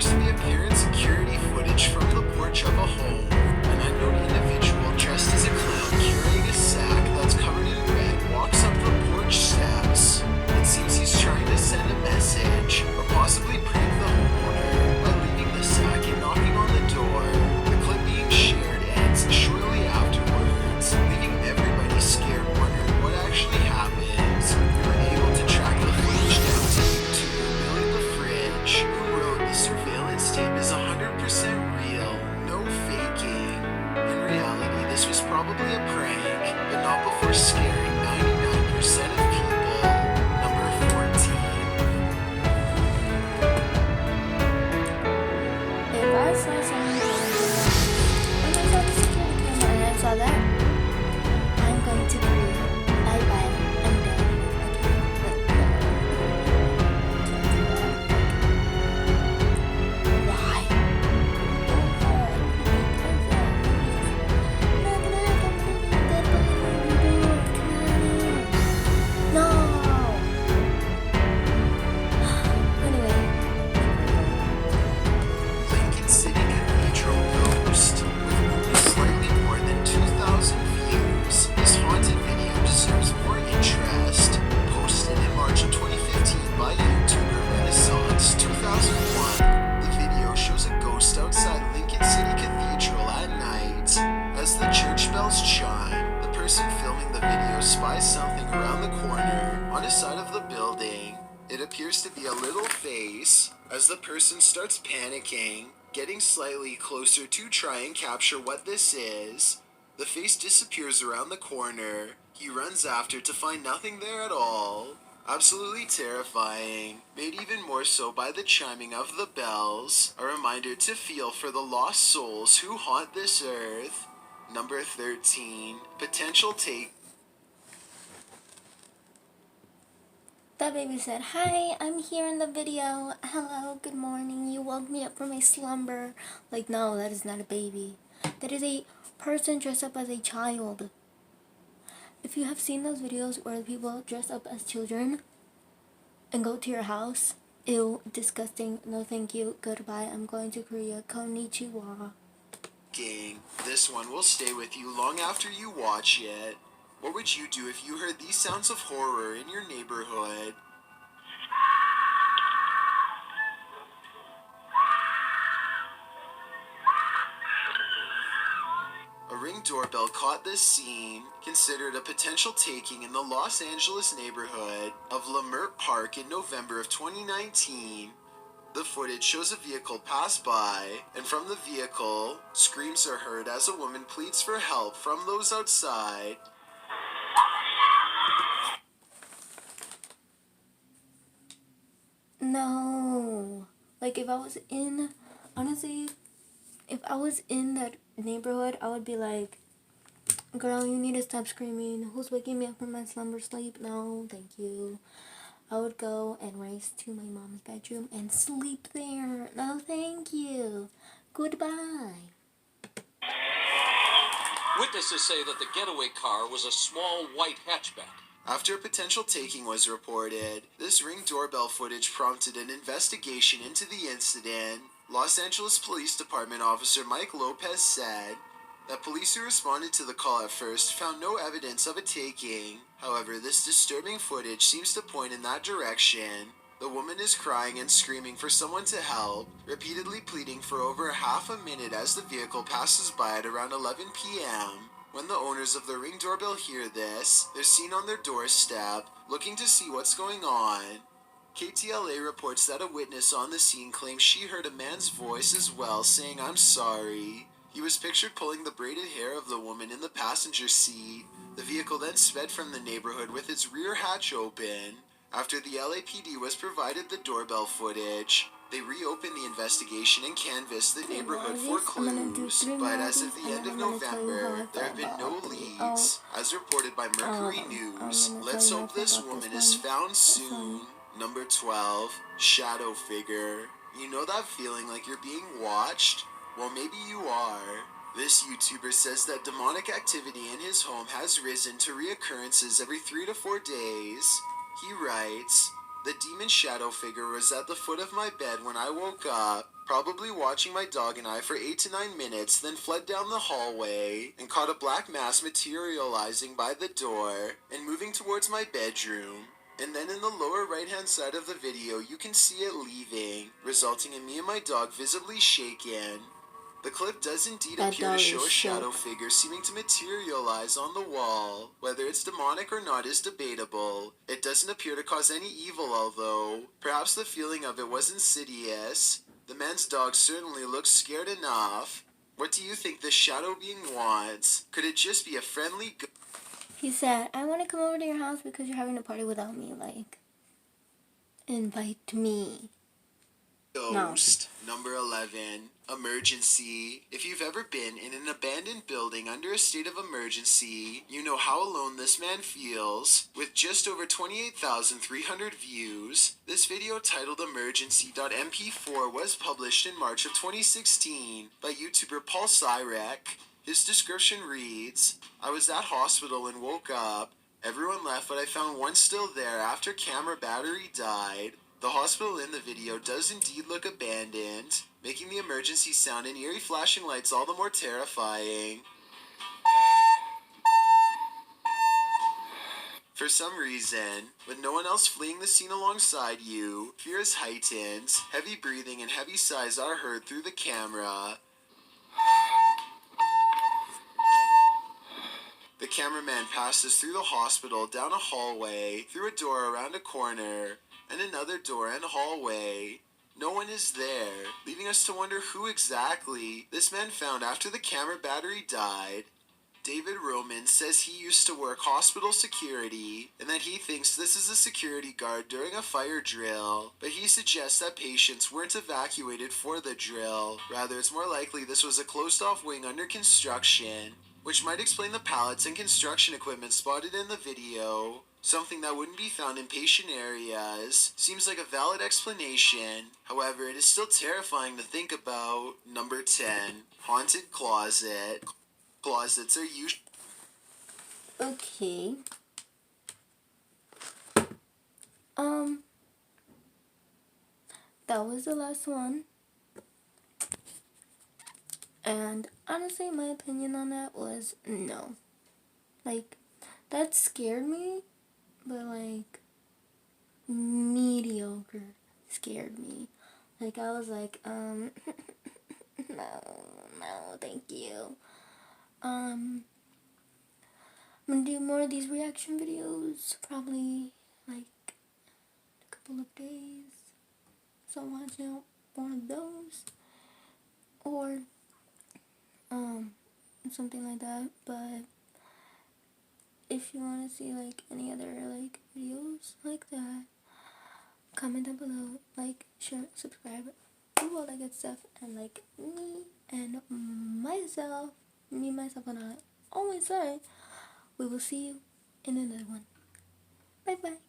appears to be apparent security footage from the porch of a home. An unknown individual dressed as a clown carrying a sack that's covered in red walks up the porch steps. It seems he's trying to send a message, or possibly prank the homeowner by leaving the sack and knocking on the door. The clip being shared ends shortly afterwards, leaving everybody scared, wondering what actually happens. We were able to track the footage down to YouTuber Billy the Fridge, who wrote the surveillance tape is 100% real, no faking. In reality, this was probably a prank, but not before scaring 99% of people. Number 14. If I saw someone and I saw the security camera and I saw that, I'm going to breathe. Bye bye. I'm done. Why? No. Anyway. Lincoln City Cathedral Ghost, with only slightly more than 2,000 views. This haunted video deserves more interest. Posted in March of 2015 by YouTuber Renaissance 2001, the video shows a ghost outside Lincoln City Cathedral at night. As the church bells chime, the person filming the video spies something around the corner on a side of the building. It appears to be a little face. As the person starts panicking, getting slightly closer to try and capture what this is, the face disappears around the corner. He runs after to find nothing there at all. Absolutely terrifying, made even more so by the chiming of the bells, a reminder to feel for the lost souls who haunt this earth. Number 13. Potential take. That baby said, "Hi, I'm here in the video. Hello, good morning. You woke me up from my slumber." Like, no, that is not a baby. That is a person dressed up as a child. If you have seen those videos where people dress up as children and go to your house, ew, disgusting. No, thank you. Goodbye. I'm going to Korea. Konnichiwa. This one will stay with you long after you watch it. What would you do if you heard these sounds of horror in your neighborhood? A Ring doorbell caught this scene, considered a potential taking in the Los Angeles neighborhood of Leimert Park in November of 2019. The footage shows a vehicle pass by, and from the vehicle, screams are heard as a woman pleads for help from those outside. No. Like, if I was in, honestly, if I was in that neighborhood, I would be like, "Girl, you need to stop screaming. Who's waking me up from my slumber sleep? No, thank you." I would go and race to my mom's bedroom and sleep there. No, thank you. Goodbye. Witnesses say that the getaway car was a small white hatchback. After a potential taking was reported, this Ring doorbell footage prompted an investigation into the incident. Los Angeles Police Department officer Mike Lopez said that police who responded to the call at first found no evidence of a taking. However, this disturbing footage seems to point in that direction. The woman is crying and screaming for someone to help, repeatedly pleading for over half a minute as the vehicle passes by at around 11 p.m. When the owners of the Ring doorbell hear this, they're seen on their doorstep, looking to see what's going on. KTLA reports that a witness on the scene claims she heard a man's voice as well, saying, "I'm sorry." He was pictured pulling the braided hair of the woman in the passenger seat. The vehicle then sped from the neighborhood with its rear hatch open. After the LAPD was provided the doorbell footage, they reopened the investigation and canvassed the neighborhood for clues. But as of the end of November, there have been no leads. As reported by Mercury News, let's hope this woman is found soon. Number 12. Shadow figure. You know that feeling like you're being watched? Well, maybe you are. This YouTuber says that demonic activity in his home has risen to reoccurrences every 3 to 4 days. He writes, The demon shadow figure was at the foot of my bed when I woke up, probably watching my dog and I for 8 to 9 minutes, then fled down the hallway and caught a black mass materializing by the door and moving towards my bedroom. And then in the lower right hand side of the video, you can see it leaving, resulting in me and my dog visibly shaken. The clip does indeed That appear to dog show is a shadow shook. figure seeming to materialize on the wall. Whether it's demonic or not is debatable. It doesn't appear to cause any evil, although perhaps the feeling of it was insidious. The man's dog certainly looks scared enough. What do you think this shadow being wants? Could it just be a friendly He said, I want to come over to your house because you're having a party without me. Like, invite me. ghost? Number 11. Emergency. If you've ever been in an abandoned building under a state of emergency, you know how alone this man feels. With just over 28,300 views, this video titled Emergency.mp4 was published in March of 2016 by YouTuber Paul Cyrek. His description reads, I was at hospital and woke up. Everyone left, but I found one still there after camera battery died. The hospital in the video does indeed look abandoned, making the emergency sound and eerie flashing lights all the more terrifying. For some reason, with no one else fleeing the scene alongside you, fear is heightened, heavy breathing and heavy sighs are heard through the camera. The cameraman passes through the hospital, down a hallway, through a door around a corner, and another door and hallway. No one is there, leaving us to wonder who exactly this man found after the camera battery died. David Roman says he used to work hospital security and that he thinks this is a security guard during a fire drill, but he suggests that patients weren't evacuated for the drill. Rather, it's more likely this was a closed-off wing under construction, which might explain the pallets and construction equipment spotted in the video. Something that wouldn't be found in patient areas. Seems like a valid explanation. However, it is still terrifying to think about. Number 10. Haunted closet. Closets are usually... Okay. That was the last one. And honestly, my opinion on that was no. Like, that scared me, but like, mediocre scared me. Like, I was like, no, thank you. I'm gonna do more of these reaction videos, probably like a couple of days. So watch out for one of those, or something like that. But if you want to see like any other like videos like that, comment down below, like, share, subscribe, do all that good stuff. And like me and myself and I always say, we will see you in another one. Bye bye.